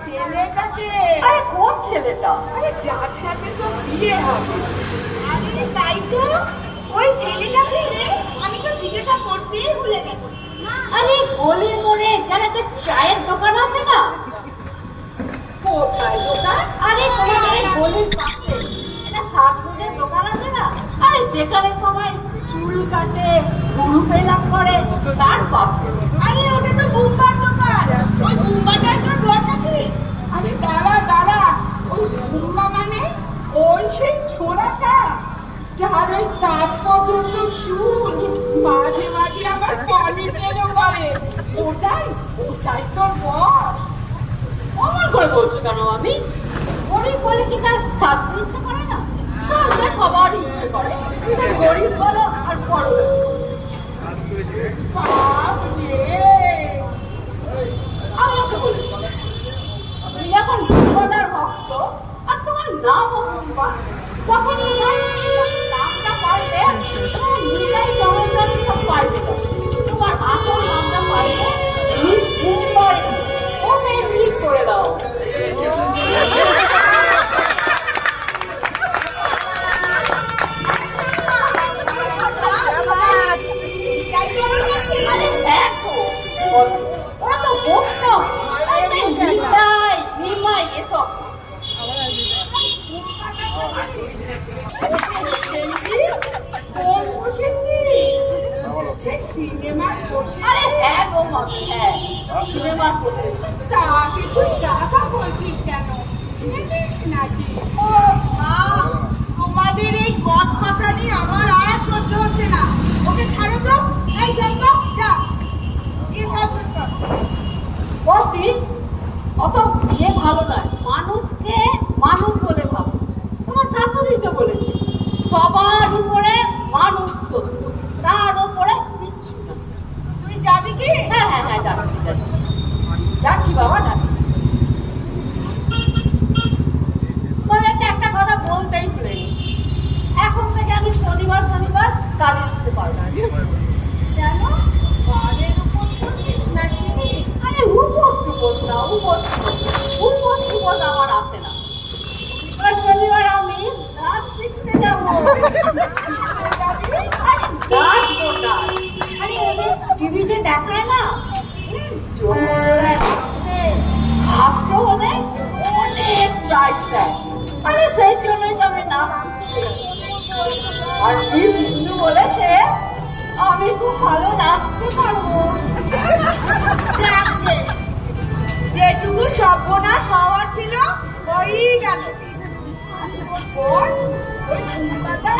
ছেলেটাকে। আরে কোন ছেলেটা? আরে যার সাথে তো বিয়ে হবে। আরে তাই তো, ওই ছেলেটাকে রে, আমি তো জিজ্ঞাসা করতেই ভুলে গেছি। আরে গলির মোড়ে যার একটা চায়ের দোকান আছে না? কোথায় দোকান? আরে তোমাদের এই গলির পাশে একটা সাজগোজের দোকান আছে না? আরে যেখানে সবাই চুল কাটে, গরু পেলাম করে, তার পাশে। আরে ওটা তো বুম্বার দোকান, ওই বুম্বাটাই তোর বর নাকি? আরে দাঁড়া দাঁড়া, ওই বুম্বা মানে ওই সেই ছোড়াটা যার ওই কাজ পর্যন্ত চুল, মাঝে মাঝে আবার পলিশেরও করে। ওটাই ওটাই তোর বর। অমন করে বলছো কেন? আমি গরিব বলে কি তার সাজতে ইচ্ছে করে না? সাজতে সবার ইচ্ছে করে, সে গরিব বলো আর বড়। বাপ রে, আমি ওকে বলেছি তুমি যখন বুম্বাদার ভক্ত আর তোমার নাম বুম্বা, তখন তোমার নামটা পাল্টে তোমার নিজেই চমৎকার সব পাল্টে দাও। তোমার আসল নামটা পাল্টে বুম্বার ওকে ঠিক করে দাও। তাই চলো নাকি? আরে দেখো ওরা তো বৈষ্ণব, নিতাই নিমাই এসব। কোন বসেছি? সে সিনেমার বসে। আরে হ্যাঁ গো মামি, হ্যাঁ সিনেমার প্রসেস। তা কিছু টাকা বলছিস কেন? চিনিস নাকি? ও মা, তোমাদের এই কচকচানি আমার আর সহ্য হচ্ছে না। ওকে ছাড়ো তো, এই চম্পা যা, গিয়ে সাজগোজ কর। বলছি অত বিয়ে ভালো নয়, মানুষকে মানুষ বলে ভাবো। তোমার শাশুড়ি তো বলেছে সবার উপরে মানুষ চলতো, তার উপরে কিচ্ছু না। তুই যাবি কি? হ্যাঁ হ্যাঁ হ্যাঁ যাচ্ছি যাচ্ছি যাচ্ছি বাবা, যাচ্ছি। তোমাদেরকে একটা কথা বলতেই ভুলে গেছি, এখন থেকে আমি শনিবার শনিবার কাজে দিতে পারবো না। কেন? বারের উপর করছিস নাকি? আরে উপোস টুপোস না, উপোস আমার আছে না। এবার শনিবার আমি নাচ শিখতে যাবো। নাচ তো নাচ। আরে ওই যে টিভিতে দেখায় না, জোরে নাচতে, আসতে হলে অনেক প্রাইজ দেয়। আরে সেই জন্যই তো আমি নাচ শিখতে যাবো। আর কি বিষ্ণু বলেছে আমি খুব ভালো নাচতে পারবো। যাক গে, যেটুকু সর্বনাশ হওয়ার ছিল হয়েই গেল। ওই বুম্বাটা